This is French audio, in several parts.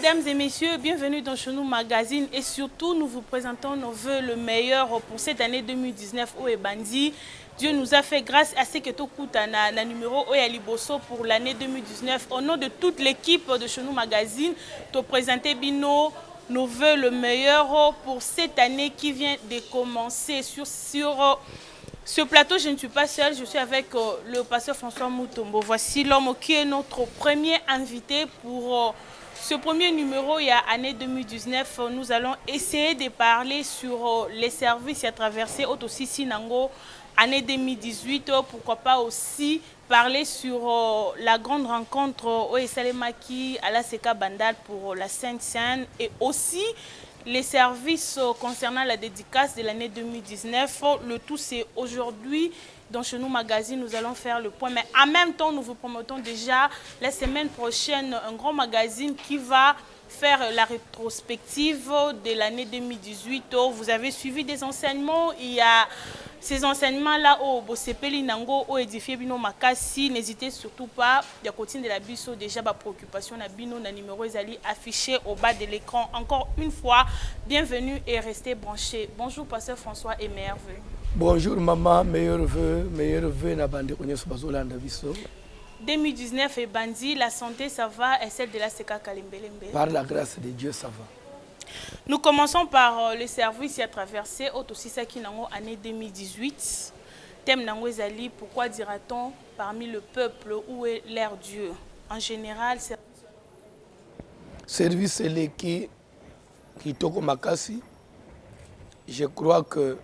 mesdames et messieurs, bienvenue dans Chenou Magazine et surtout nous vous présentons nos voeux le meilleur pour cette année 2019 au Ebandi. Dieu nous a fait grâce à ce que tout coûte na numéro Oyaliboso pour l'année 2019. Au nom de toute l'équipe de Chenou Magazine, te présenter Bino nos voeux le meilleur pour cette année qui vient de commencer sur ce plateau. Je ne suis pas seule, je suis avec le pasteur François Moutombo. Voici l'homme qui est notre premier invité pour ce premier numéro. Il y a année 2019, nous allons essayer de parler sur les services à traverser aussi Sinango. Année 2018, pourquoi pas aussi parler sur la grande rencontre au Esalemaki à la Seka Bandal pour la Sainte-Seine et aussi les services concernant la dédicace de l'année 2019. Le tout, c'est aujourd'hui. Dans Chenou Magazine, nous allons faire le point. Mais en même temps, nous vous promettons déjà la semaine prochaine un grand magazine qui va faire la rétrospective de l'année 2018. Vous avez suivi des enseignements. Il y a ces enseignements-là au Bosepeli Nango, au édifié Bino Makasi. N'hésitez surtout pas. Il y a continué de la biso déjà ma préoccupation na Bino na numéro Ezali affiché au bas de l'écran. Encore une fois, bienvenue et restez branchés. Bonjour pasteur François et meilleurs vœux. Bonjour maman, meilleurs vœux na bande konyeso bazolanda biso. 2019 et Bandi, la santé ça va et celle de la Seka Kalimbelembe. Par la grâce de Dieu ça va. Nous commençons par le service à traverser aussi ça qui nango année 2018. Thème nango ezali, pourquoi dira-t-on parmi le peuple où est l'air Dieu? En général, service est qui toko makasi. Je crois que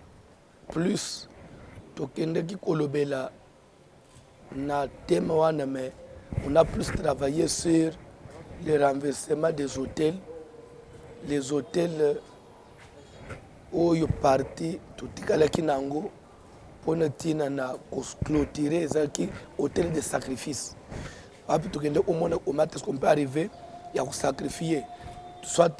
plus tokende ki kolobela na thème wana, mais on a plus travaillé sur le renversement des hôtels. Les hôtels oyo parti totikalaki nango pona tina na clôturer ezaki hôtel de sacrifice. Api tokende omona omata ce qu'on peut arriver ya ko sacrifier soit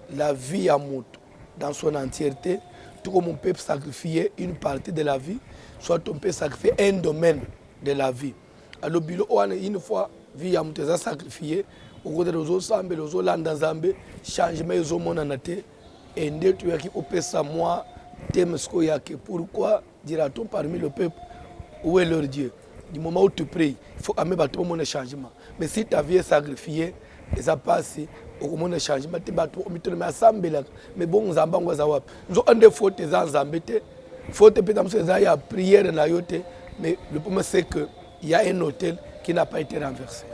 la vie à moto dans son entièreté, tout comme on peut sacrifier une partie de la vie, soit on peut sacrifier un domaine de la vie. Alors bilo one une fois vie à moto sacrifier au côté des autres sambe les autres landa zambe changement ils ont mon anaté et ndé tu as qui opesa moi thème ce qu'il y a que pourquoi dira-t-on parmi le peuple où est leur Dieu? Du moment où tu pries, il faut amener tout mon changement. Mais si ta vie est sacrifiée et ça passe au mon changement tu vas tout mettre mais sambe là mais bon zamba ngwa wap nous on des fautes za zambete faute peut-être c'est ça il y a prière na yote mais le problème c'est que il y a un hôtel qui n'a pas été renversé.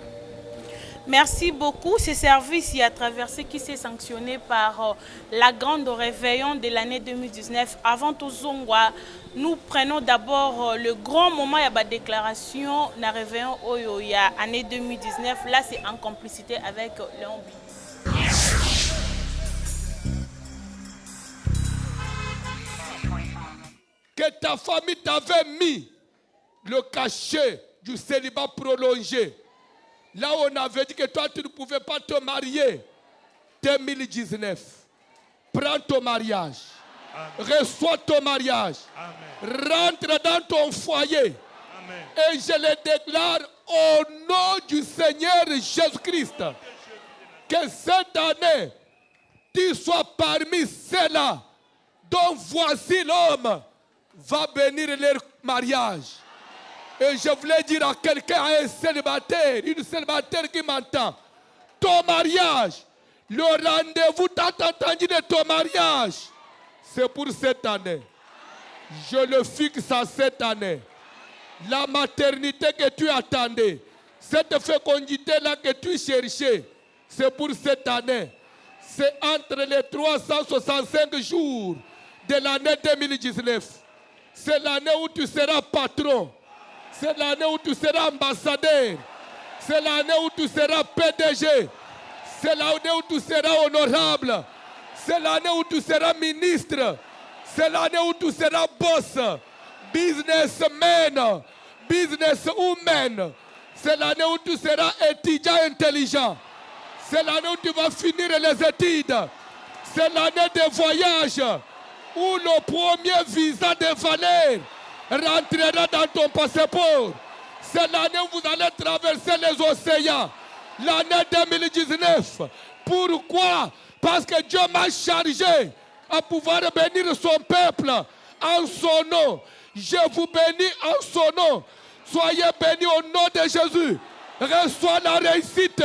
Merci beaucoup. Ce service y a traversé qui s'est sanctionné par la grande réveillon de l'année 2019. Avant tout Zongwa, nous prenons d'abord le grand moment, il y a la déclaration de la réveillon Oyo, il y a année 2019. Là, c'est en complicité avec Léon Bit. Que ta famille t'avait mis le cachet du célibat prolongé. Là où on avait dit que toi, tu ne pouvais pas te marier. 2019. Prends ton mariage. Amen. Reçois ton mariage. Amen. Rentre dans ton foyer. Amen. Et je le déclare au nom du Seigneur Jésus-Christ. Que cette année, tu sois parmi ceux-là dont voici l'homme va bénir leur mariage. Et je voulais dire à quelqu'un, un célibataire, une célibataire qui m'entend, ton mariage, le rendez-vous tant entendu de ton mariage, c'est pour cette année. Je le fixe à cette année. La maternité que tu attendais, cette fécondité-là que tu cherchais, c'est pour cette année. C'est entre les 365 jours de l'année 2019. C'est l'année où tu seras patron. C'est l'année où tu seras ambassadeur. C'est l'année où tu seras PDG. C'est l'année où tu seras honorable. C'est l'année où tu seras ministre. C'est l'année où tu seras boss, businessman, businesswoman. C'est l'année où tu seras étudiant intelligent. C'est l'année où tu vas finir les études. C'est l'année des voyages où le premier visa de valeur rentrera dans ton passeport. C'est l'année où vous allez traverser les océans. L'année 2019 Pourquoi? Parce que Dieu m'a chargé à pouvoir bénir son peuple en son nom. Je vous bénis en son nom. Soyez bénis au nom de Jésus. Reçois la réussite.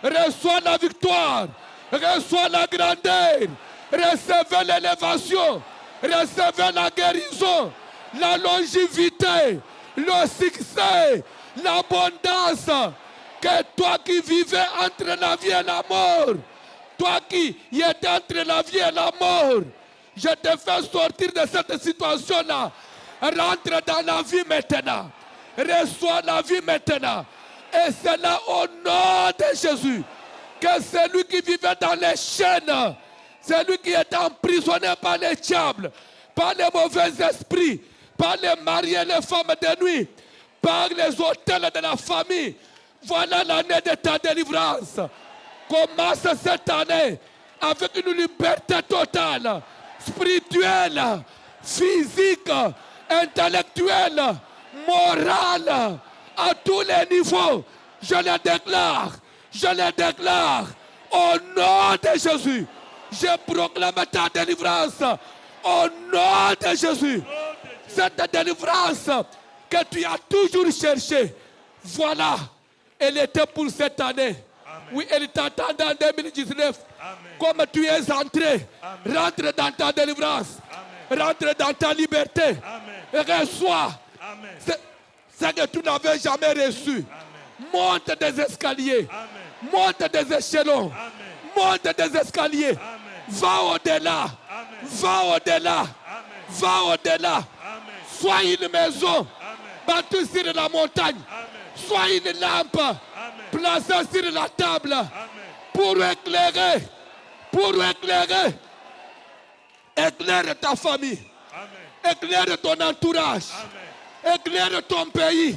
Reçois la victoire. Reçois la grandeur. Recevez l'élévation. Recevez la guérison. La longévité. Le succès. L'abondance. Que toi qui vivais entre la vie et la mort, toi qui étais entre la vie et la mort, je te fais sortir de cette situation-là. Rentre dans la vie maintenant. Reçois la vie maintenant. Et c'est là au nom de Jésus que celui qui vivait dans les chaînes, celui qui était emprisonné par les diables, par les mauvais esprits, par les maris et les femmes de nuit, par les hôtels de la famille, voilà l'année de ta délivrance. Commence cette année avec une liberté totale, spirituelle, physique, intellectuelle, morale, à tous les niveaux. Je le déclare au nom de Jésus. Je proclame ta délivrance au nom de Jésus. Cette délivrance que tu as toujours cherchée, voilà. Elle était pour cette année. Amen. Oui, elle t'attendait en 2019. Amen. Comme tu es entré, amen, rentre dans ta délivrance. Amen. Rentre dans ta liberté. Amen. Reçois ce que tu n'avais jamais reçu. Amen. Monte des escaliers. Amen. Monte des échelons. Amen. Monte des escaliers. Amen. Va au-delà. Va au-delà. Va au-delà. Sois une maison battue sur la montagne. Amen. Sois une lampe, amen, placée sur la table, amen, pour éclairer, éclaire ta famille, amen, éclaire ton entourage, amen, éclaire ton pays,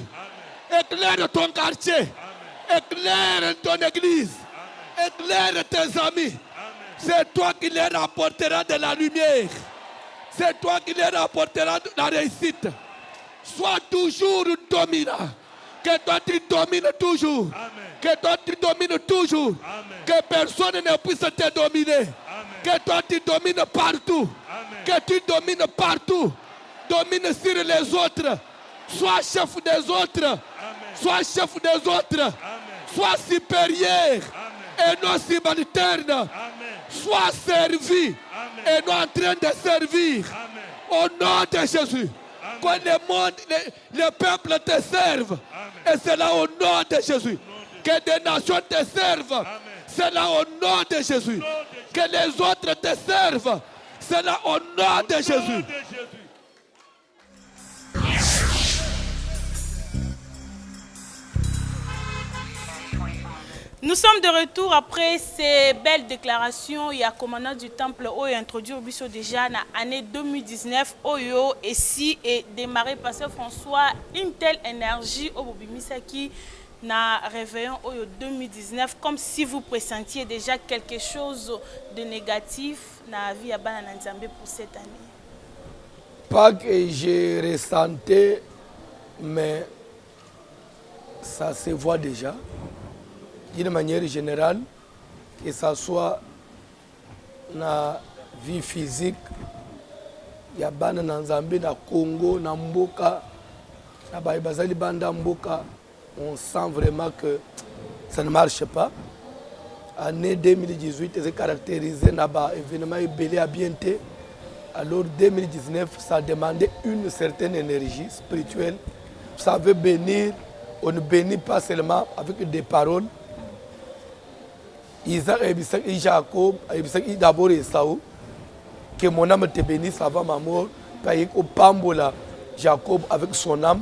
amen, éclaire ton quartier, amen, éclaire ton église, amen, éclaire tes amis. C'est toi qui leur apporteras de la lumière. C'est toi qui leur apporteras de la réussite. Sois toujours dominant. Que toi tu domines toujours. Amen. Que toi tu domines toujours. Amen. Que personne ne puisse te dominer. Amen. Que toi tu domines partout. Amen. Que tu domines partout. Domine sur les autres. Sois chef des autres. Amen. Sois chef des autres. Amen. Sois supérieur. Amen. Et non subalterne. Amen. Sois servi. Amen. Et non en train de servir. Amen. Au nom de Jésus. Que le monde, le peuple te serve. Amen. Et c'est là au nom de Jésus. Que des nations te servent. C'est là au nom de Jésus. Que les autres te servent. C'est là au nom de Jésus. Nous sommes de retour après ces belles déclarations. Il y a commandant du temple qui a introduit au Bissau déjà dans l'année 2019. Oyo et si et démarré par François une telle énergie au Bobimisaki na réveillon Oyo 2019 comme si vous pressentiez déjà quelque chose de négatif dans la vie à Bananzambe pour cette année. Pas que j'ai ressenti, mais ça se voit déjà. D'une manière générale, que ce soit dans la vie physique, il y a des Nzambe, dans Congo, dans Mboka, dans Banda Mboka, on sent vraiment que ça ne marche pas. L'année 2018 est caractérisée par un événement belé à bienté. Alors 2019, ça demandait une certaine énergie spirituelle. Ça veut bénir, on ne bénit pas seulement avec des paroles. Isaac et Jacob, d'abord Esaü, que mon âme te bénisse avant ma mort, paye au Pambola Jacob avec son âme,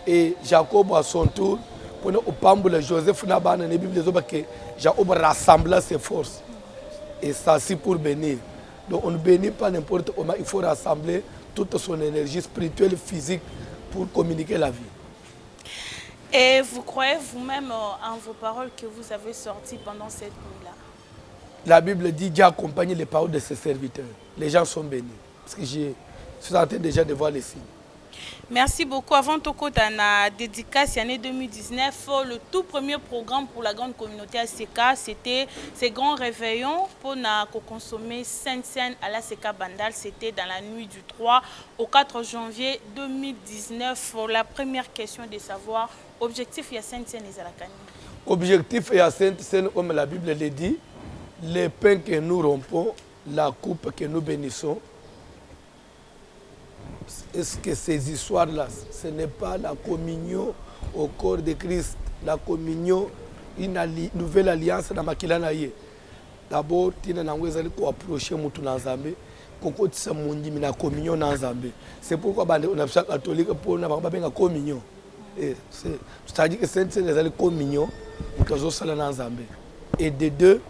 et Jacob à son tour, pour au Pambola Joseph n'a pas dans la Bible que Jacob rassembla ses forces, et ça c'est pour bénir. Donc on ne bénit pas n'importe comment, il faut rassembler toute son énergie spirituelle, physique pour communiquer la vie. Et vous croyez vous-même en vos paroles que vous avez sorties pendant cette nuit-là? La Bible dit Dieu accompagne les paroles de ses serviteurs. Les gens sont bénis. Parce que je suis en train déjà de voir les signes. Merci beaucoup. Avant tout la dédicace année 2019, le tout premier programme pour la grande communauté ACK, c'était ces grands réveillons pour consommer Sainte-Seine à l'ACK Bandal. C'était dans la nuit du 3 au 4 janvier 2019. La première question de savoir, objectif ya Sainte-Seine et Zalakani. Objectif ya Sainte-Seine, comme la Bible le dit, les pains que nous rompons, la coupe que nous bénissons. Est-ce que ces histoires-là, ce n'est pas la communion au corps de Christ, la communion, une nouvelle alliance dans Makilanaye. D'abord, tu n'as pas approcher Moutou Nanzambe, Koko Tissa Mundi, mais la communion Nanzambe. C'est pourquoi on a besoin catholique pour n'a pas la communion. C'est-à-dire que c'est une communion, et de deux,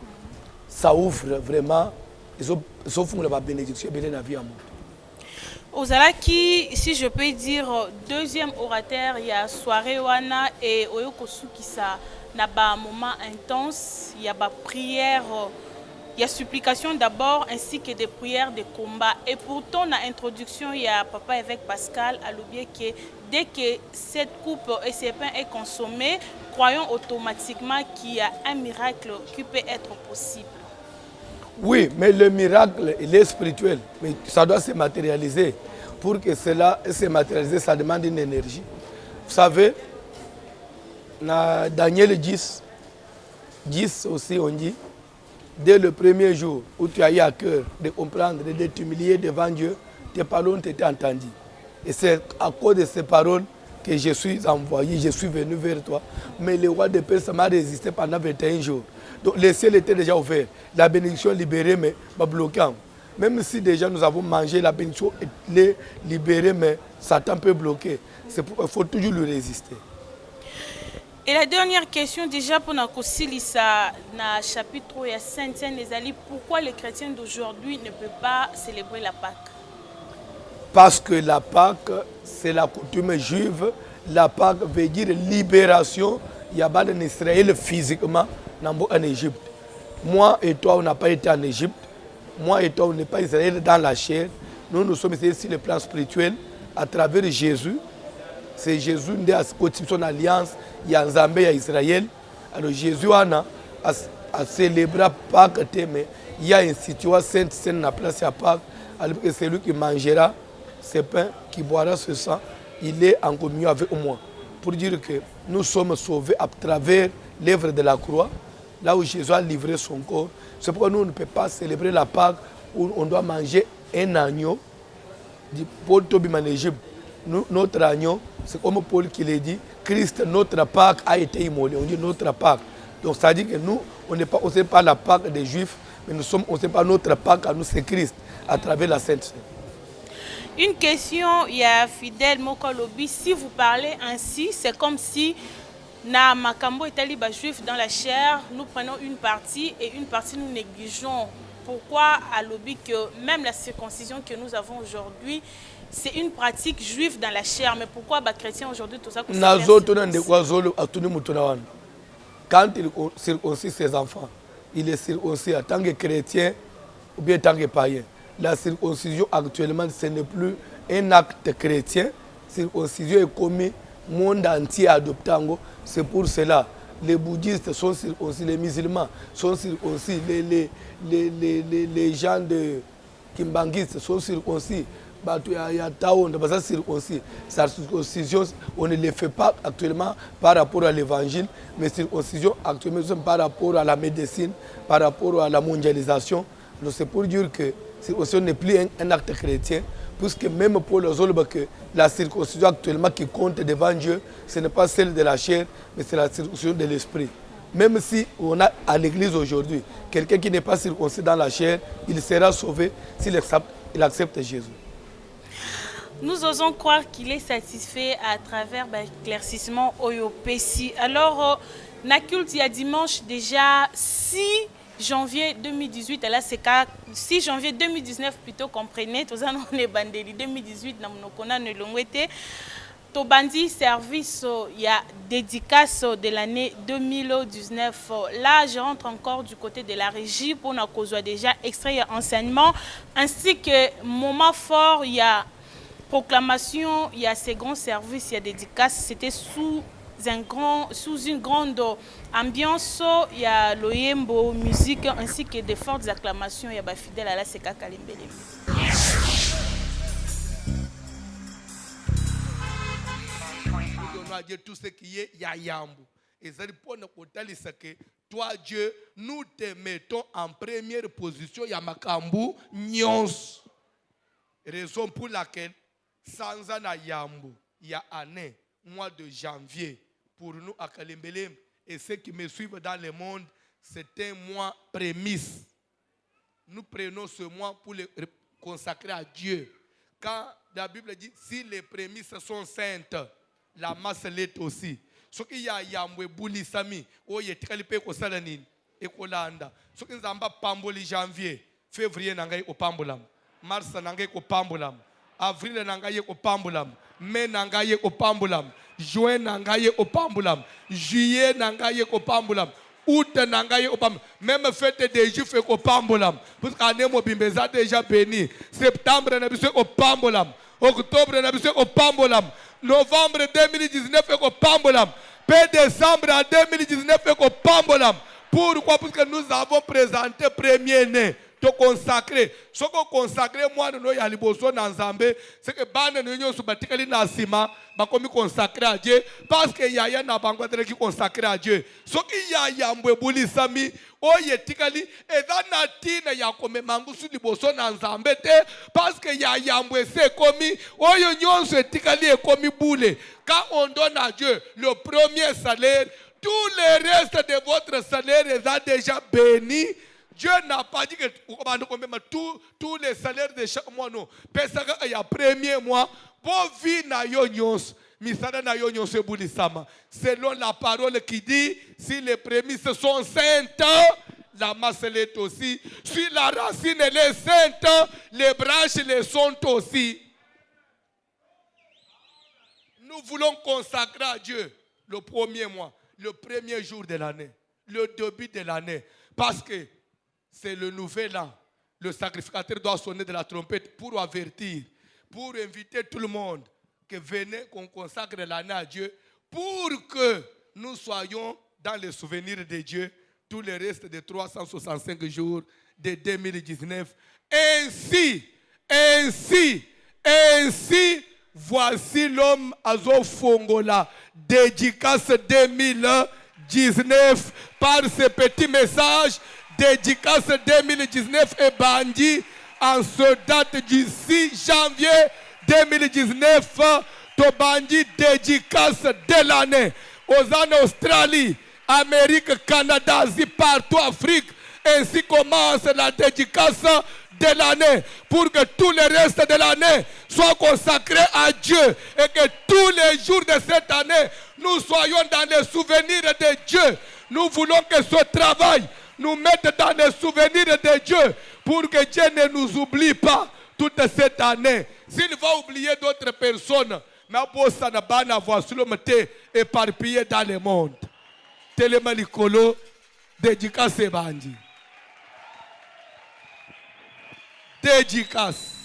ça ouvre vraiment, ils offrent la bénédiction et la vie à moi. Ozalaki, si je peux dire, deuxième orateur, il y a soirée wana et oyokosu qui ça n'a pas un moment intense, il y a pas prière, il y a supplication d'abord ainsi que des prières de combat. Et pourtant, dans l'introduction, il y a Papa Évêque Pascal à l'oublier que dès que cette coupe et ces pains est consommée, croyons automatiquement qu'il y a un miracle qui peut être possible. Oui, mais le miracle, il est spirituel, mais ça doit se matérialiser. Pour que cela se matérialise, ça demande une énergie. Vous savez, dans Daniel 10 aussi, on dit, dès le premier jour où tu as eu à cœur de comprendre, de t'humilier devant Dieu, tes paroles t'étaient entendues. Et c'est à cause de ces paroles que je suis envoyé, je suis venu vers toi. Mais le roi de Perse m'a résisté pendant 21 jours. Donc le ciel était déjà ouvert. La bénédiction libérée, mais pas bloquée. Même si déjà nous avons mangé, la bénédiction est libérée, mais Satan peut bloquer. Il faut toujours lui résister. Et la dernière question, déjà pour notre Silissa, dans le chapitre 3, il y a Sainte-Seine les alliés. Pourquoi les chrétiens d'aujourd'hui ne peuvent pas célébrer la Pâque? Parce que la Pâque, c'est la coutume juive. La Pâque veut dire libération. Il y a pas d'Israël physiquement en Égypte. Moi et toi, on n'a pas été en Égypte. Moi et toi, on n'est pas Israël dans la chair. Nous sommes ici sur le plan spirituel à travers Jésus. C'est Jésus qui a son alliance. Il y a Zambé, il y a Israël. Alors Jésus a célébré Pâques, mais il y a une situation sainte dans la place à Pâques. Alors c'est lui qui mangera ce pain, qui boira ce sang. Il est en communion avec moi. Pour dire que nous sommes sauvés à travers l'œuvre de la croix, là où Jésus a livré son corps. C'est pourquoi nous ne pouvons pas célébrer la Pâque où on doit manger un agneau. Paul Tobim en Égypte, notre agneau, c'est comme Paul qui l'a dit, Christ, notre Pâque a été immolé. On dit notre Pâque. Donc ça dit que nous, on n'est pas la Pâque des Juifs, mais on ne sait pas notre Pâque à nous, c'est Christ, à travers la Sainte Seine. Une question, il y a Fidèle Mokolobi, si vous parlez ainsi, c'est comme si na Makambo et Taliba juif dans la chair, nous prenons une partie et une partie nous négligeons. Pourquoi à l'obi que même la circoncision que nous avons aujourd'hui, c'est une pratique juive dans la chair, mais pourquoi les chrétiens aujourd'hui tout ça? Quand il circoncis ses enfants, il est circoncis en tant que chrétien ou bien en tant que païen. La circoncision actuellement, ce n'est plus un acte chrétien. La circoncision est commis monde entier adoptant. C'est pour cela les bouddhistes sont circoncis, les musulmans sont circoncis, les gens de kimbanguistes sont circoncis. Sa circoncision, on ne le fait pas actuellement par rapport à l'évangile, mais circoncision actuellement par rapport à la médecine, par rapport à la mondialisation. C'est pour dire que la circoncision n'est plus un acte chrétien, puisque même pour les autres, la circoncision actuellement qui compte devant Dieu, ce n'est pas celle de la chair, mais c'est la circoncision de l'esprit. Même si on a à l'église aujourd'hui quelqu'un qui n'est pas circoncis dans la chair, il sera sauvé s'il accepte Jésus. Nous osons croire qu'il est satisfait à travers l'éclaircissement Oyopesi. Alors, na culte, il y a dimanche déjà 6 janvier 2018, là c'est 6 janvier 2019 plutôt, comprenez, tous les bandeli 2018, nous avons le Tobandi service, il y a dédicace de l'année 2019. Là, je rentre encore du côté de la régie pour nous déjà extrait enseignement, ainsi que moment fort, il y a proclamation, il y a ces grands services, il y a dédicaces, c'était sous une grande ambiance, il y a l'Oyembo, musique, ainsi que des fortes acclamations, il y a fidèles à la Seka Kalembele. Dieu tout ce qui est Yayambu. Et ça pour nous que toi Dieu, nous te mettons en première position Yamakambu Nyons. Raison pour laquelle sans un Yambu, il y a année, mois de janvier, pour nous à Kalembele et ceux qui me suivent dans le monde, c'est un mois prémisse. Nous prenons ce mois pour le consacrer à Dieu. Quand la Bible dit si les prémices sont saintes, la masse l'est aussi. Ce qui y a yambwe bouli sami, o yetikali pe ko salanine et ko landa. Ce qui nzamba pamboli janvier, février nangai ko pambolam, mars nangai ko pambolam, avril nangai ko pambolam, mai nangai ko pambolam, juin nangai ko pambolam, juillet nangai ko pambolam. Août nangai ko pambolam. Même fête des Juifs ko pambolam. Parce qu'année mo bimbeza déjà béni. Septembre na biso ko pambolam. Octobre na biso ko pambolam. Novembre 2019 ko pambolam. Puis décembre en 2019 ko pambolam. Pourquoi? Parce que nous avons présenté premier-né. Te consacrer. Ce qu'on consacre, moi, nous y a liboso dans Zambé, c'est que bande nous y subatikali nasima, bakomi consacré à Dieu, parce que yaya na bangwadele qui consacré à Dieu. Ce qui yaya mbwebuli sami, o yetikali, et dans natina ya kome mangusu liboso dans Zambé te, parce que yaya mbwese komi, o yon se tikali e komi boule. Quand on donne à Dieu le premier salaire, tout le reste de votre salaire est déjà béni. Dieu n'a pas dit que tous les salaires de chaque mois, non. Il y a premier mois, pour vivre na yonyos, misada na yonyos e boulisama. Selon la parole qui dit, si les prémices sont saintes, la masse l'est aussi. Si la racine elle est sainte, les branches les sont aussi. Nous voulons consacrer à Dieu le premier mois, le premier jour de l'année, le début de l'année. Parce que c'est le nouvel an. Le sacrificateur doit sonner de la trompette pour avertir, pour inviter tout le monde que venez qu'on consacre l'année à Dieu pour que nous soyons dans le souvenir de Dieu tout le reste des 365 jours de 2019. Ainsi, voici l'homme Azo Fongola, dédicace 2019 par ce petit message. Dédicace 2019 et bandit en ce date du 6 janvier 2019. To bandit dédicace de l'année. Aux années Australie, Amérique, Canada, Asie, partout Afrique. Ainsi commence la dédicace de l'année. Pour que tout le reste de l'année soit consacré à Dieu. Et que tous les jours de cette année, nous soyons dans les souvenirs de Dieu. Nous voulons que ce travail nous mettre dans les souvenirs de Dieu pour que Dieu ne nous oublie pas toute cette année. S'il va oublier d'autres personnes, mais ça n'a pas à voir sur le métier éparpillé dans le monde. Tellement l'écolo, dédicace bandi. Dédicace.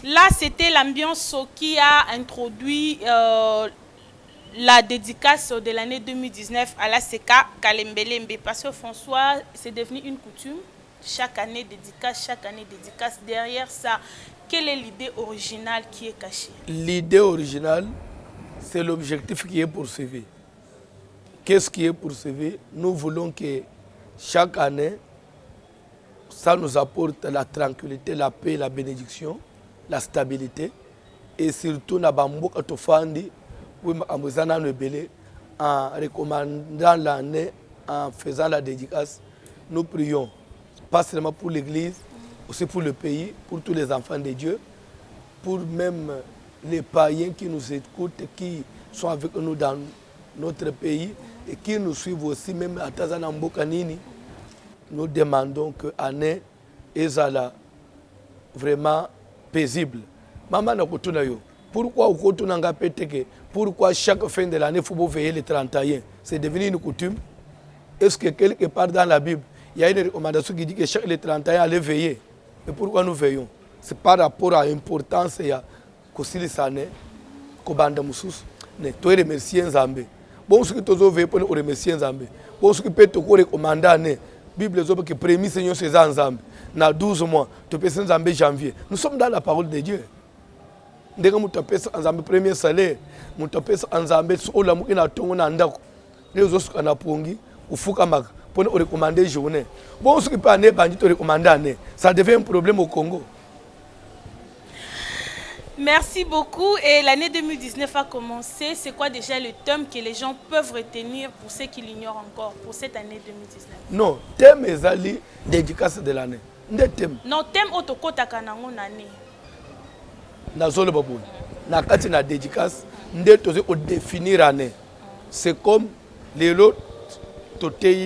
Là, c'était l'ambiance qui a introduit la dédicace de l'année 2019 à la Seka Kalembelembe. Parce que François, c'est devenu une coutume. Chaque année dédicace. Derrière ça, quelle est l'idée originale qui est cachée? L'idée originale, c'est l'objectif qui est poursuivi. Qu'est-ce qui est poursuivi? Nous voulons que chaque année, ça nous apporte la tranquillité, la paix, la bénédiction, la stabilité. Et surtout, en recommandant l'année, en faisant la dédicace, nous prions, pas seulement pour l'Église, aussi pour le pays, pour tous les enfants de Dieu, pour même les païens qui nous écoutent, qui sont avec nous dans notre pays et qui nous suivent aussi, même à Tazanamboka Nini. Nous demandons que l'année est vraiment paisible. Maman Nakotunayo. Pourquoi pourquoi chaque fin de l'année, il faut veiller les 31? C'est devenu une coutume. Est-ce que quelque part dans la Bible, Il y a une recommandation qui dit que chaque les 31 allait veiller. Et pourquoi nous veillons? C'est par rapport à l'importance et à Kosili Sane, Kobanda Moussous. Ne, toi remercier Nzambe. Bon, ce que tu as veillé pour nous remercier Nzambe. Bon, ce que tu peux recommander, la Bible dit que le premier Seigneur c'est Nzambe. Dans 12 mois, tu peux Nzambe janvier. Nous sommes dans la parole de Dieu. Dès que tu peux Nzambe premier salaire, tu peux Nzambe sur la mouina tongo na ndako. Les autres qu'on a pongi ou fukamak. Pour nous recommander journée. Bon, ce qui peut aller, bandit te recommander, ça devient un problème au Congo. Merci beaucoup. Et l'année 2019 a commencé. C'est quoi déjà le thème que les gens peuvent retenir pour ceux qui l'ignorent encore pour cette année 2019? Non, thème est ali dédicace de l'année. Des thèmes. Non, thème otokota kanango nani. Na zolo baboui. Na kati na dédicace, ndé toze au définir année. C'est comme les autres.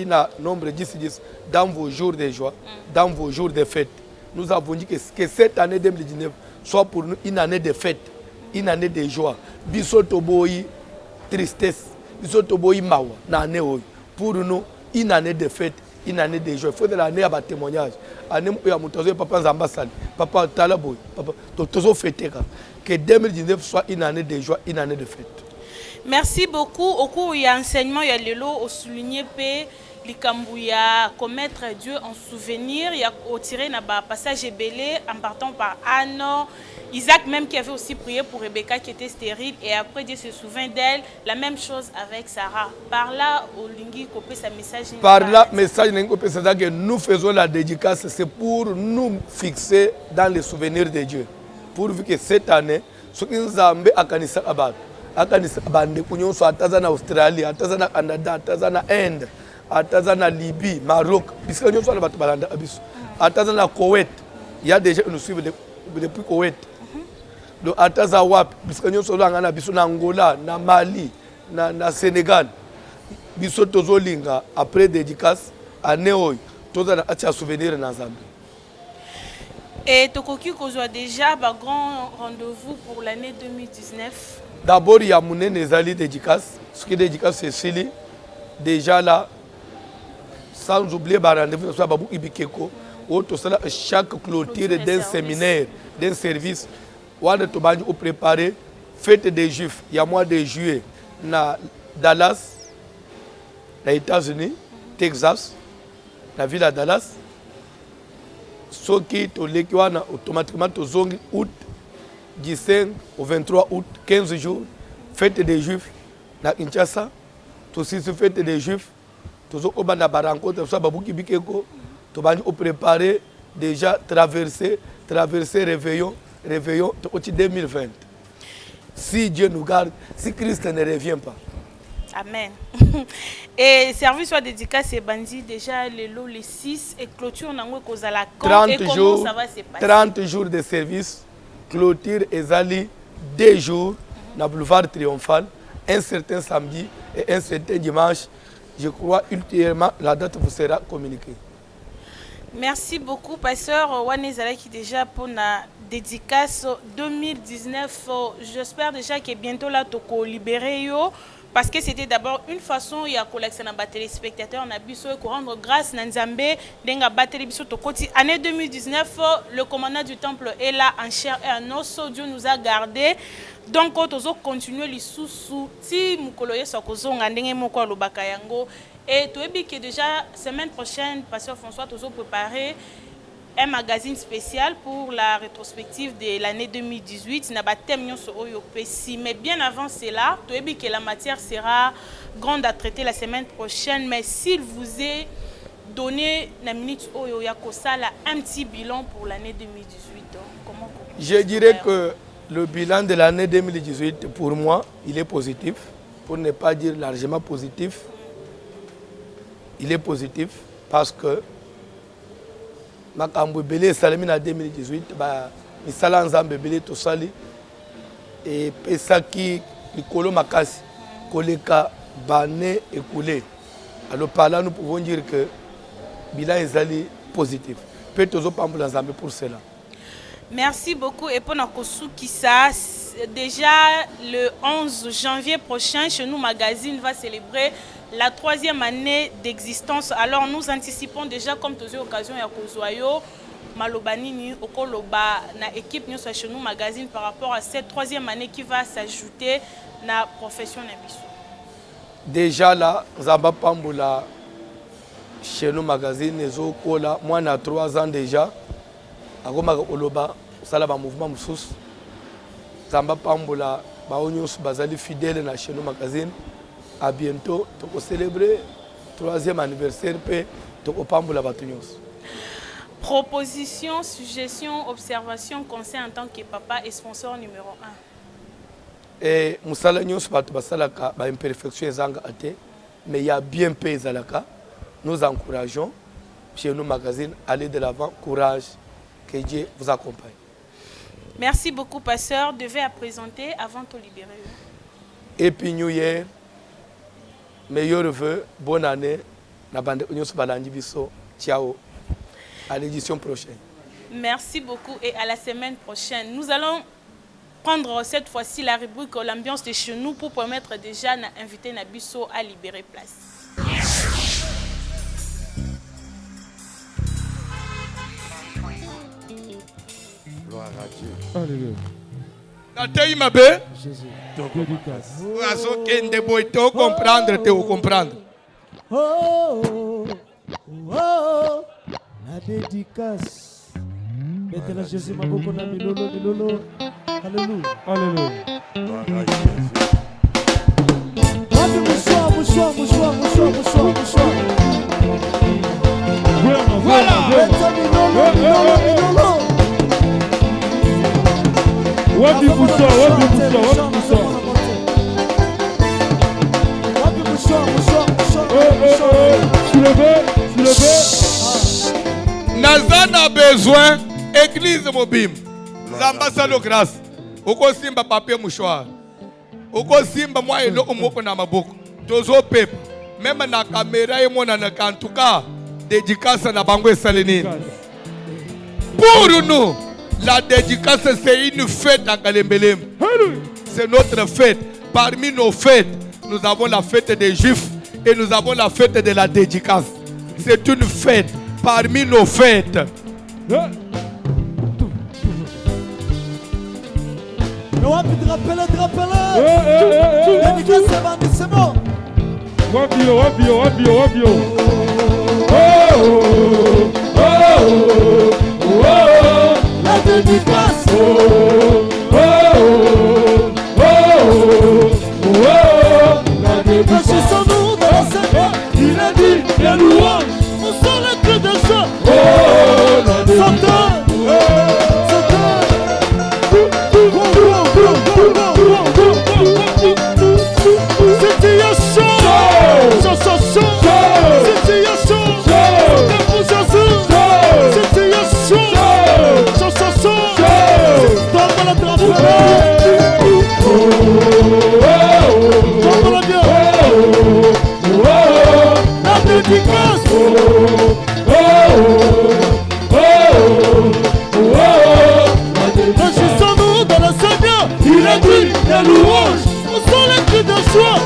Na nombre 10 dans vos jours de joie, dans vos jours de fête. Nous avons dit que cette année 2019 soit pour nous une année de fête, une année de joie. Bisoto boyi tristesse, bisoto boyi mawa na année pour nous une année de fête, une année de joie. Il faut de l'année à témoignage. Année où ya mutazo papa Nzamba Sali, papa Talaboy, papa tozo fêter que 2019 soit une année de joie, une année de fête. Merci beaucoup. Au cours il y a enseignement, il y a le lot au souligner P, l'Ikambouya, commettre Dieu en souvenir, il y a tiré un passage ébélé en partant par Anne, Isaac même qui avait aussi prié pour Rebecca qui était stérile et après Dieu se souvient d'elle. La même chose avec Sarah. Par là, au Lingi copé sa message. Par là, message c'est que nous faisons la dédicace, c'est pour nous fixer dans les souvenirs de Dieu. Pourvu que cette année, ce qui nous a akanisa abat. Akanisa bande kunyon so atazana Australie, atazana Canada, atazana Inde, atazana Libye, Maroc, puisque nous sommes battu balanda abisu. Atazana Koweït, il y a déjà nous suivons depuis Koweït. Donc ataza wap, puisque nous sommes en abisu na Angola, na Mali, na Sénégal. Biso tozo linga après dédicace année oy, tozana atia souvenir na Zambie. Et Tokoki Kozwa déjà un grand rendez-vous pour l'année 2019. D'abord, il y a mon Nezali dédicace. Ce qui est dédicace, c'est Sili. Déjà là, sans oublier le rendez-vous, c'est Babou Ibikeko. Chaque clôture d'un séminaire, d'un service, on a préparé fête des Juifs. Il y a mois de juillet, à Dallas, aux États-Unis, Texas, la ville de Dallas. Ce qui est automatiquement août, 15 au 23 août, 15 jours, fête des Juifs na Kinshasa, tout ce fête des Juifs, tout ce qu'on a rencontré, ça Babouki Bikeko, tout on préparé déjà traverser réveillon au 2020. Si Dieu nous garde, si Christ ne revient pas. Amen. Et service soit dédicace et bandit déjà le lot les 6 et clôture nango kozala quand et comment ça va se passer. 30 jours de service, clôture ezali 2 jours na boulevard Triomphal, un certain samedi et un certain dimanche. Je crois ultérieurement la date vous sera communiquée. Merci beaucoup, pasteur Wanezala qui déjà pour la dédicace 2019. J'espère déjà que bientôt là toko libéré yo. Parce que c'était d'abord une façon, il y a collectionné des téléspectateurs, on a pu rendre grâce à Nzambe, denga batterie biso tokoti. Année 2019, le commandant du temple est là en chair et en os. Dieu nous a gardés. Donc, on doit continuer les sous-sous. Si nous colorions ce que nous avons fait, et tu as dit que déjà, semaine prochaine, pasteur François, nous avons préparé un magazine spécial pour la rétrospective de l'année 2018. Mais bien avant cela, tu as dit que la matière sera grande à traiter la semaine prochaine. Mais s'il vous est donné la minute un petit bilan pour l'année 2018, comment je dirais que le bilan de l'année 2018, pour moi, il est positif. Pour ne pas dire largement positif, il est positif parce que makambo belé salami na 2018 ba misala nzambe belé to sali et pesaki likolo makasi koleka bané écoulé. Alors par là nous pouvons dire que bilan ezali positif. Peut tozo pambola nzambe pour cela. Merci beaucoup et pour notre qui ça déjà le 11 janvier prochain, chez nous, Magazine va célébrer la 3e année d'existence. Alors nous anticipons déjà, comme tous les occasions, à Kozoayo, Malobanini, Okoloba, na équipe nous chez nous Magazine par rapport à cette 3e année qui va s'ajouter à la profession Nabiso. Déjà là, Zamba Pamboula, chez nous Magazine, moi, on a 3 ans déjà. Agoma Oloba, Salaba Mouvement Moussous. Zamba Pamboula, Baonyos Bazali fidèle na chez nous Magazine. À bientôt, pour célébrer le 3e anniversaire de Pamboula Batunios. Proposition, suggestion, observation, conseil en tant que papa et sponsor numéro 1. Et Moussala Nyos Basalaka, imperfection Zanga Ate, mais il y a bien payé Zalaka. Nous encourageons chez nous Magazine, aller de l'avant, courage, que Dieu vous accompagne. Merci beaucoup, pasteur. Devez à présenter avant de libérer. Et puis New Year, meilleurs vœux, bonne année. Ciao. À l'édition prochaine. Merci beaucoup et à la semaine prochaine. Nous allons prendre cette fois-ci la rubrique l'ambiance de chez nous pour permettre déjà d'inviter Nabiso à libérer place. Gloire à Dieu. Alléluia. Nathalie Mabé. Jésus. Comprendre, te comprendre. Oh, oh, la dédicace. Maintenant Jésus m'a beaucoup na milolo, milolo. Alléluia. Alléluia. Mouchoir. Voilà. Wapi mouchoir. Nazan a besoin, église mobile. Zamba salo grâce. Oko simba papier mouchoir. Oko simba moi elo omoko na maboko. Tozo pepe. Même na caméra et mon en tout cas, dédicace na bango esaleni. Pour nous, la dédicace c'est une fête à Kalembelem. C'est notre fête. Parmi nos fêtes, nous avons la fête des Juifs et nous avons la fête de la dédicace. C'est une fête parmi nos fêtes. C'est bon. La dédicace. Réjouissons-nous dans le Seigneur. Il a dit les louanges. On sent les cris de joie. C'était réjouissons-nous dans le Seigneur. Il a dit les louanges. On sent les cris de joie.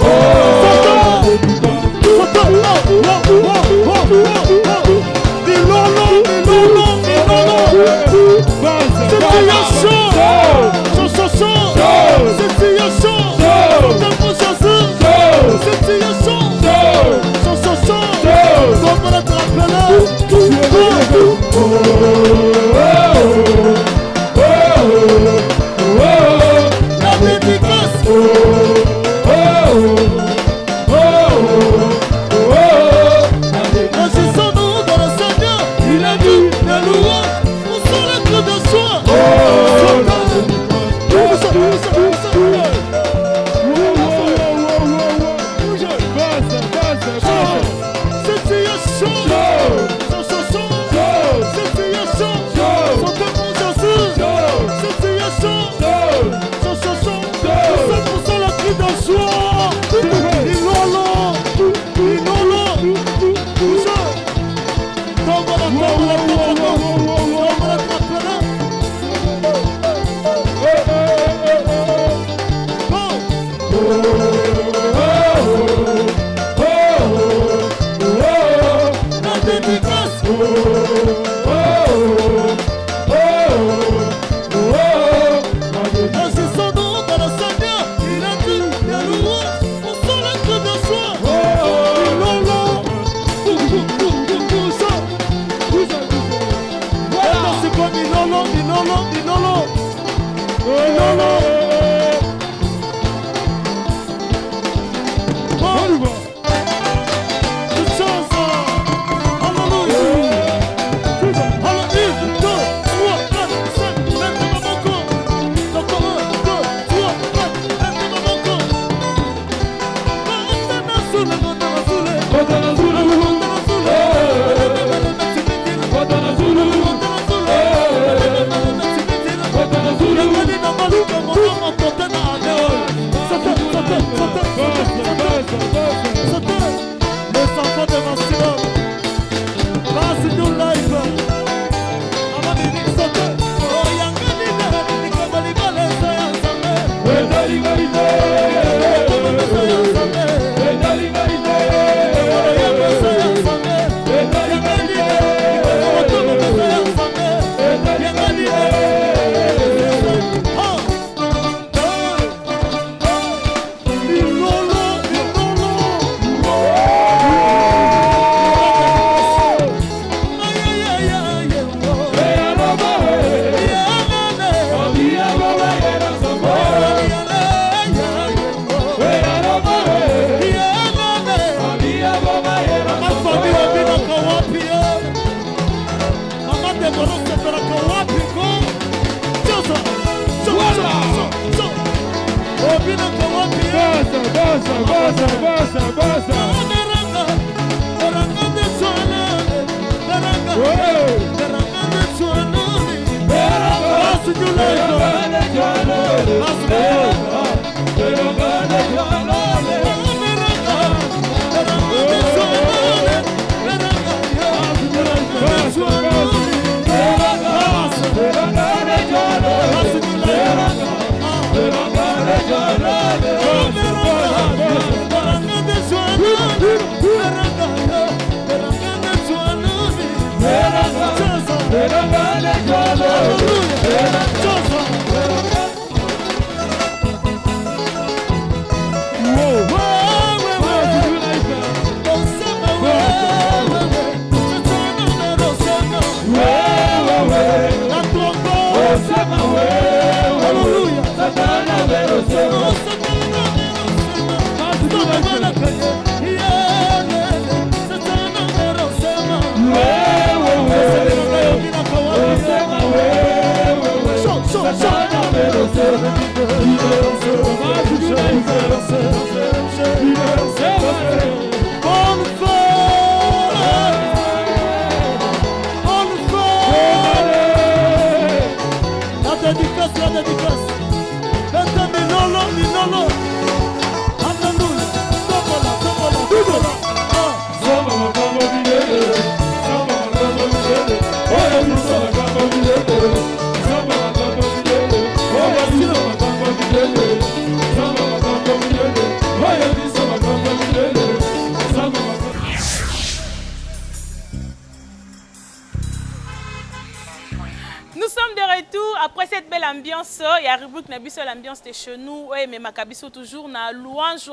Nous sommes de retour après cette belle ambiance. Il y a rubrique Nabiso l'ambiance de chez nous. Oui, mais Makabiso toujours na louange,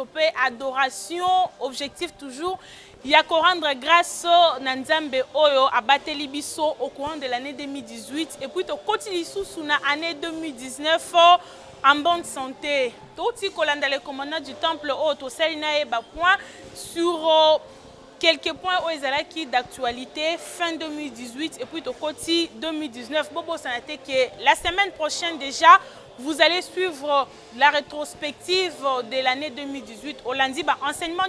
adoration, objectif toujours. Il y a qu'à rendre grâce à Nzambe Oyo à Bateli Biso au courant de l'année 2018 et puis au continue sous l'année 2019 en bonne santé. Tout ce qu'on a dans le commandement du temple au Salinae point sur quelques points qui d'actualité fin 2018 et puis au côté 2019. Bobo Sanate que la semaine prochaine déjà vous allez suivre la rétrospective de l'année 2018. Au lundi, enseignement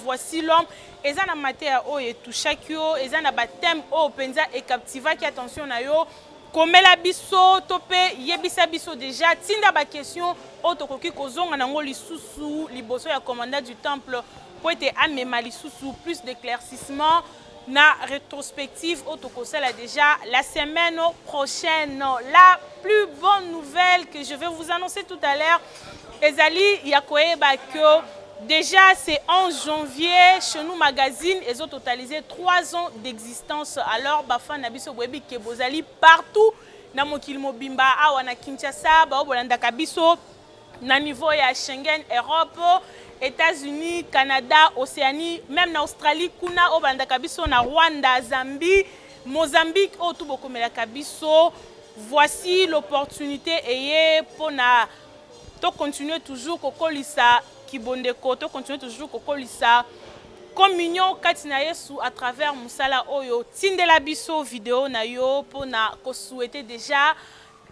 voici l'homme. Ezana matea o et touchakio, ezana thème o penza et captiva qui attention na yo. Komela biso topé yebisa biso déjà tinda ba question o tokoki kozonga nango lisusu liboso ya commandant du temple pour être amema lisusu plus d'éclaircissement na rétrospective au tokosala déjà la semaine prochaine. La plus bonne nouvelle que je vais vous annoncer tout à l'heure, ezali yakoeba que déjà c'est 11 janvier chez nous magazine ils ont totalisé 3 ans d'existence. Alors bafa nabiso webi ke bozali partout na mokili mobimba awa na Kinshasa ba bolanda kabiso na niveau ya Schengen, Europe, États-Unis, Canada, Océanie, même en Australie, kuna obanda kabiso na Rwanda, Zambie, Mozambique, au tout beaucoup la kabiso. Voici l'opportunité et pour na to continuer toujours kokolisa kibondeko, to continuer toujours kokolisa communion katina Yesu à travers musala oyo tindela biso vidéo na yo pour na ko souhaiter déjà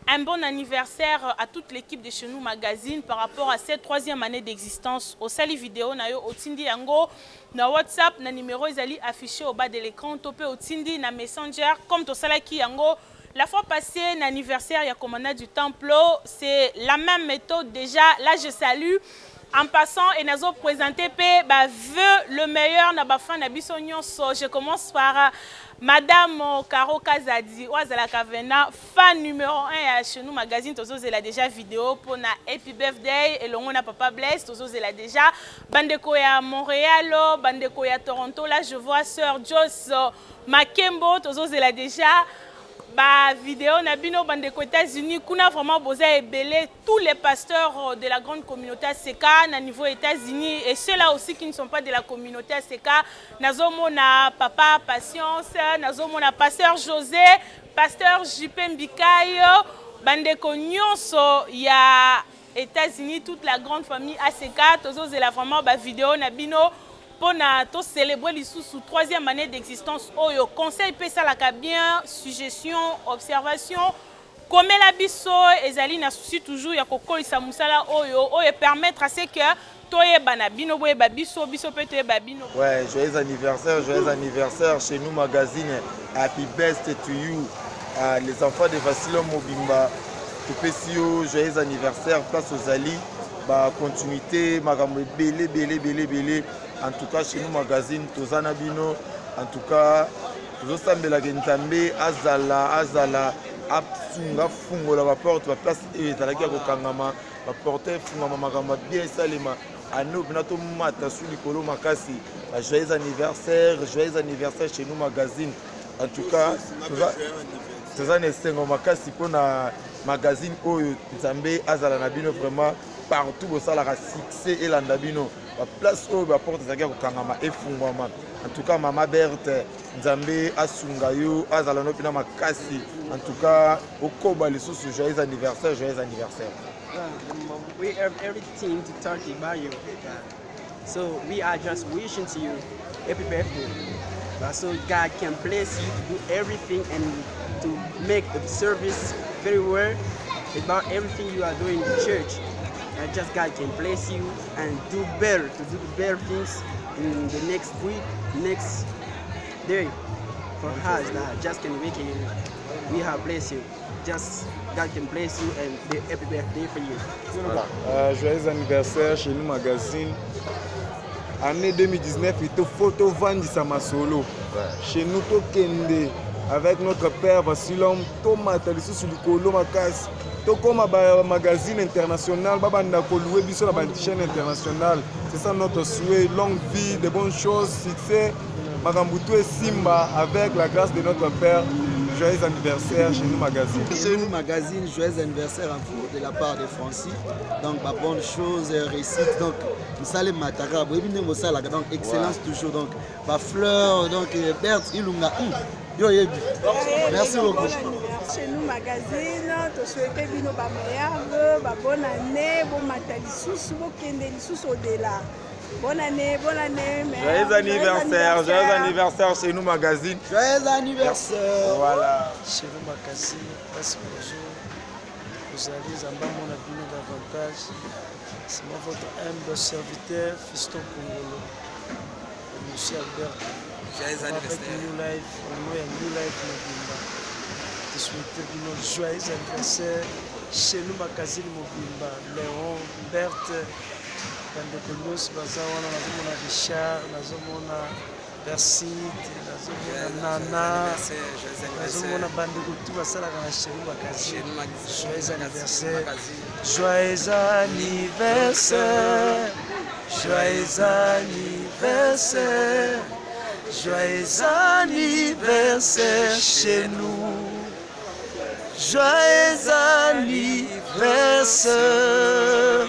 un bon anniversaire à toute l'équipe de chez nous magazine par rapport à cette 3e année d'existence. Au sali vidéo na yo otindi yango na WhatsApp na numéro ezali affiché au bas de l'écran topé otindi na Messenger comme to sala ki yango la fois passée l'anniversaire ya commandant du temple, c'est la même méthode déjà. Là je salue en passant et nous avons présenté veut le meilleur na bafan na biso nyonso. Je commence par Madame Caro Kazadi, Ouazala Kavena, fan numéro 1 chez nous magazine. Tozo elle a déjà vidéo pour na Happy Birthday et l'on a Papa Bless. Tozo elle a déjà bandeko ya Montréal, bandeko ya Toronto. Là je vois Sœur Joss Makembo. Tozo elle a déjà vidéo nabino bandeko États-Unis. Kuna vraiment boza ebele tous les pasteurs de la grande communauté ACK na niveau États-Unis et ceux-là aussi qui ne sont pas de la communauté ACK. Nazomona Papa Patience, nazomona Pasteur José, Pasteur JP Mbikayo, bandeko nyonso ya États-Unis, toute la grande famille ACK. Tozo zela vraiment vidéo nabino pour célébrer les sous 3e année d'existence. Oyo conseil pesa la bien, suggestion, observation. komela biso ezali na souci toujours ya kokolisa musala oyo permettre à ce que toyeba na bino boyeba biso pe toyeba bino. Ouais, joyeux anniversaire chez nous magazine. Happy birthday to you. Les enfants de Vassilo Mobimba. Tupesio, joyeux anniversaire, place aux Ali. Continuité, magambo belé. En tout cas, chez nous magazine, Tozana Bino. En tout cas, Tozosambela Gentambe, Azala, Absunga Fungo, la porte, la place et Zalaki Kangama, la porte Fungama Magama, bien Salima. Ano Binato Mata sous Nicolo Makasi. Joyeux anniversaire chez nous magazine. En tout cas, Tozana Esengo Makasi pour na magazine Oyo Nzambe Azala Nabino vraiment partout au salaire succès et l'andabino. La place où la porte Zaki Kangama et Fungama. En tout cas, Mama Berthe, Nzambe, Asungayo, Azalano Pina Makasi. En tout cas, au Koba, les sous, joyeux anniversaire. We have everything to talk about you. So we are just wishing to you happy birthday. So God can bless you to do everything and to make the service very well about everything you are doing in the church. And just God can bless you and do better things in the next week, next day for us that just can make it. We have blessed you. Just God can bless you and be happy birthday for you. Joyeux anniversaire chez nous magazine. Année 2019, il te photo Vandisa Masolo. Chez nous, Tokende, avec notre père Vassilom, Tomata, les sous le colo Makas. Tokoma magazine international, Babanda Koloué, Bisso la chaîne internationale. C'est ça notre souhait, longue vie, de bonnes choses, succès. Magambutu et Simba, avec la grâce de notre père. Joyeux anniversaire chez nous magazine. Chez nous magazine, joyeux anniversaire à vous de la part de Francis. Donc, ma bonne chose, réussite. Donc, nous saluons Matara, donc excellence toujours. Donc, ma fleur, donc Berthe Ilunga. Merci beaucoup. Chez nous magazine, tu souhaites bino ba meilleur, ba bonne année, bon matali sous, bon kende sous au-delà. Bonne année. Joyeux anniversaire chez nous magazine. Joyeux anniversaire. Voilà. Chez nous magazine, merci bonjour. Vous allez Zamba mon avenir davantage. C'est moi votre humble serviteur, Fiston Congolo. Monsieur Albert. Joyeux anniversaire. Avec New Life, New Life Mobimba. Je souhaite un joyeux anniversaire chez nous magazine Mobimba. Léon, Berthe. Bandeko nyonso baza wana nazomona Richard, nazomona Persite, nazomona Nana, nazomona bandeko tu basalaka na chez nous magazine. Joyeux anniversaire. Joyeux anniversaire. Joyeux anniversaire. Joyeux anniversaire chez nous. Joyeux anniversaire.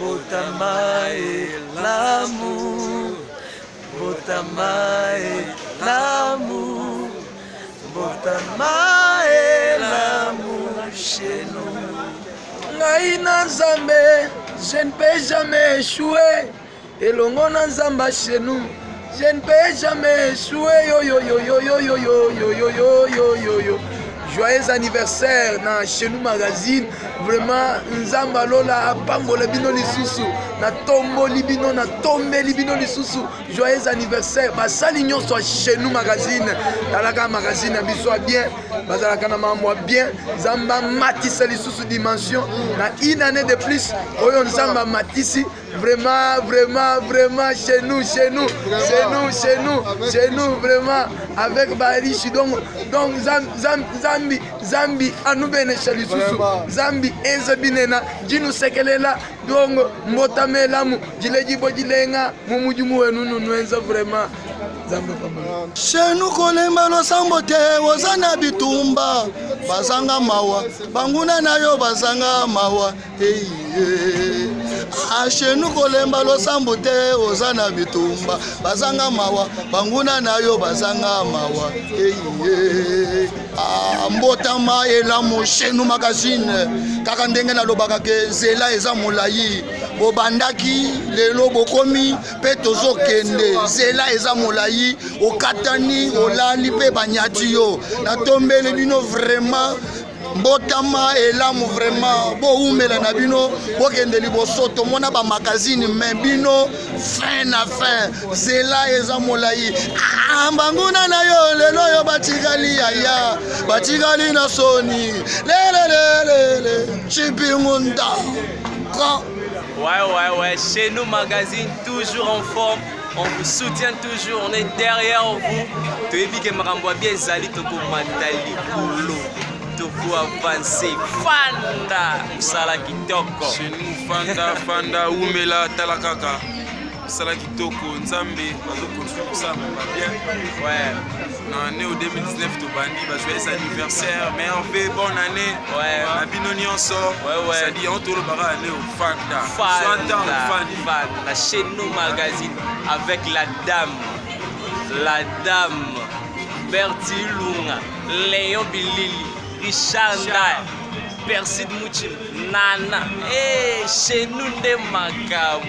Botama et l'amour, Botama et l'amour, Botama et l'amour chez nous. Naïna Nzambe, je ne peux jamais échouer. Et l'ongo Nzamba chez nous, je ne peux jamais échouer. Yo. Joyeux anniversaire dans chez nous magazine. Vraiment, Nzamba Lola Apambola Bino Lisusu. Na tombo libino, na tombe libino Lisusu. Joyeux anniversaire. Basalignon soit chez nous magazine. Talaka magazine abiswa bien. Bazalaka na mamwa bien. Nzamba Matisse Lisusu dimension. Na une année de plus. Oyo Nzamba Matisse. Vraiment, chez nous, vraiment, avec Barichi, donc Zambi, Anoubene Chalisusu, Zambi, Enzabinena, Djinu Sekelela, donc Mbotame Lamu, Djileji Bodjilenga, Mumujumu et nous vraiment. Chez nous, Kolemba lo sambote, Wazana Bitumba, Bazanga Mawa, Banguna Nayo, Bazanga Mawa, chez nous, Kolemba lo sambote, Wazana Bitumba, Bazanga Mawa, Banguna Nayo, Bazanga Mawa, Mbotama et l'amour chez nous magazine, Kakandenga Lobakake, Zela et Zamolayi, Bobandaki, Lelo Bokomi, Petozo Kende, Zela et Zamolayi, Okatani, Olali, Pe Banyatio, na tombe le bino vraiment. Mbotama elamu vraiment boumela na bino bokende liboso tomona ba magazine mais bino fin na fin zela eza molai ambanguna na yo lelo yo batikali aya batikali na soni lele chipingunda ouais, chez nous magazine toujours en forme. On vous soutient toujours, on est derrière vous. Tu es bien bien Zali Toko Matali Koulo. Toko avancé. Fanda Sala Kitoko. Chez nous, Fanda, Oumela, Talakaka. Sala Kitoko, Nzambe, Bazo construire ça, bien. Ouais. On est au 2019, tout bandi, joyeux anniversaire, merveille, bonne année. Ouais. La binonion sort. Ouais. Ça dit, on tourne le barra aller au Fanda. Fanda. Chez nous, magazine, avec la dame, Bertie Lunga, Léon Bilili, Richard Ndaye, Percy Mouchim, Nana. Et chez nous, des Makam.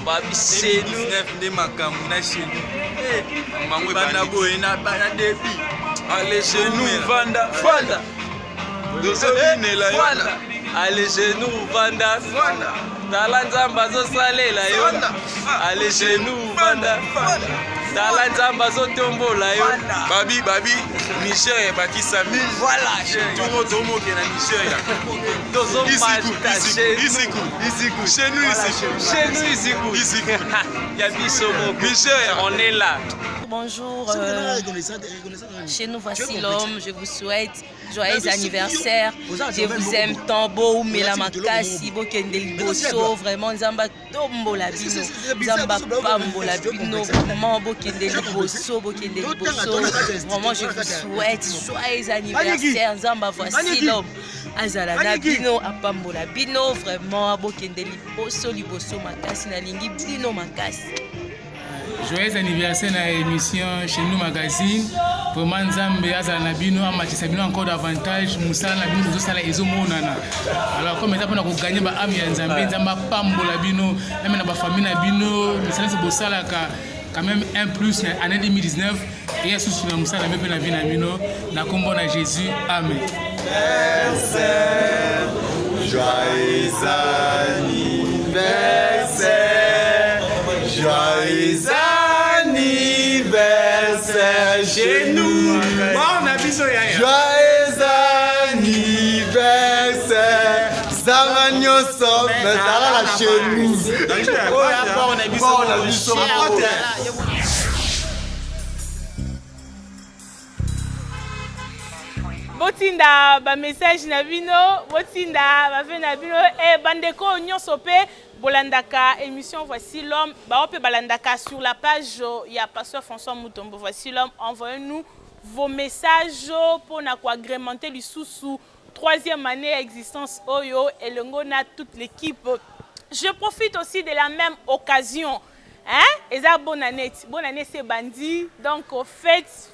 Babi, chez nous, des Makam, chez nous. Allez chez nous, Vanda. Allez chez nous, Vanda. Talanzamba zo salela yo. Allez chez nous, Vanda. Talanzamba zo tombola yo. Babi, Niger Bakisa mi. Voilà. Tomo qui est na Niger. Tozo mata Chez nous ici. Yabisomo. Niger, on est là. Bonjour, chez nous voici l'homme, je vous souhaite joyeux anniversaire, je vous aime tant beau, Mela Makasi, Bokende Liboso, vraiment Nzamba Tombo la Bino, Nzamba Pambo la Bino, vraiment Bokende Liboso, vraiment je vous souhaite joyeux anniversaire, Nzamba voici l'homme, Azala na Bino, Apambo la Bino, vraiment Bokende Liboso Makasi, Nalingi Bino Makasi. Joyeux anniversaire à l'émission chez nous magazine. Vraiment Nzambe azala na bino amatisa bino encore davantage musala na bino zosala ezomonana. Alors comme ça pour gagner ba ami ya Nzambe Nzamba pambola bino même na ba famille na bino misala se bosala ka quand même un plus en année 2019 et ya susu na musala mepe na vie na bino na kombo na Jésus. Amen. Joyeux anniversaire. Joyeux anniversaire chez nous. Joyeux anniversaire. Zaranyo Sof, mais Zara chez nous. Botinda ba message na bino, botinda ba fe na bino e bandeko nyonso pe bolandaka émission Voici l'homme, ba ope balandaka sur la page ya pasteur François Mutombo Voici l'homme, envoyez-nous vos messages pour na ko agrémenter le sous 3e année existence Oyo et Lengona toute l'équipe. Je profite aussi de la même occasion. Hein? Et ça, bonne année c'est bandi. Donc, faites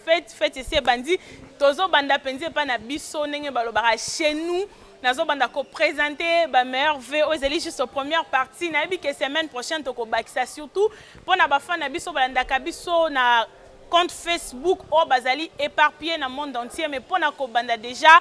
c'est bandi. Tozo banda penzi pa na biso nenge balobara chez nous. Nazo banda ko présenter ba meilleur vœu aux élites juste première partie. Na bi que semaine prochaine to ko bakisa surtout pour na ba fan na biso balanda ka biso na compte Facebook au bazali éparpillé dans le monde entier mais pour na ko banda déjà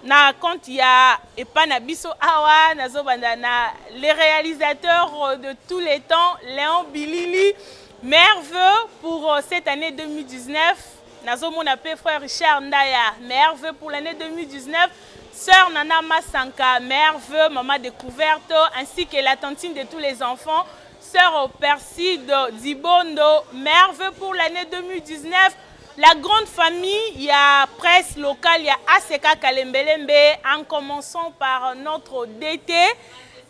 na compte ya epana biso awa nazo banda na les réalisateurs de tous les temps Léon Bilili merveilleux pour cette année 2019 nazo mon appelé frère Richard Ndaya merveilleux pour l'année 2019 sœur Nana Masanka merveilleux maman découverte ainsi que la tantine de tous les enfants sœur Perside Dibondo merveilleux pour l'année 2019. La grande famille, il y a presse locale, il y a ACK Kalembelembe, en commençant par notre DT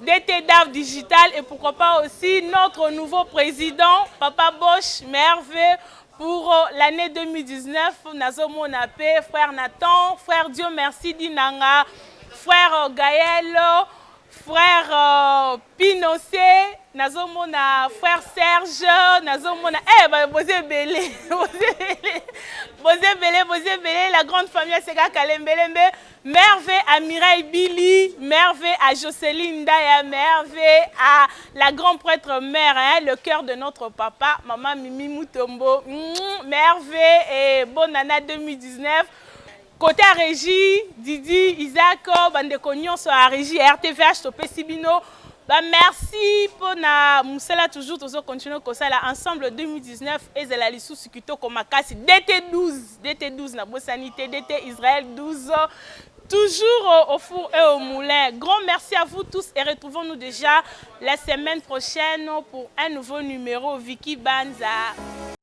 DAF Digital et pourquoi pas aussi notre nouveau président, Papa Bosch, merveilleux pour l'année 2019. Nazo Monapé, frère Nathan, frère Dieu merci Dinanga, frère Gaël, frère Pinocé, nazomona frère Serge, nazomona Bozé Belé, la grande famille Sega Kalembelembe, merveille à Mireille Billy, merveille à Jocelyne Ndaya, merveille à la grande prêtre mère, hein, le cœur de notre papa, maman Mimi Mutombo, merveille et bonne année 2019. Côté à régie, Didi, Isaac, bande cognon sur la régie RTVH, Topé Sibino. Bah, merci pour na Moussela toujours continuer comme ça là ensemble 2019 et la lissou sukito comme makasi DT12 na Bossanité DT Israël 12 toujours au four et au moulin. Grand merci à vous tous et retrouvons-nous déjà la semaine prochaine pour un nouveau numéro Vicky Banza.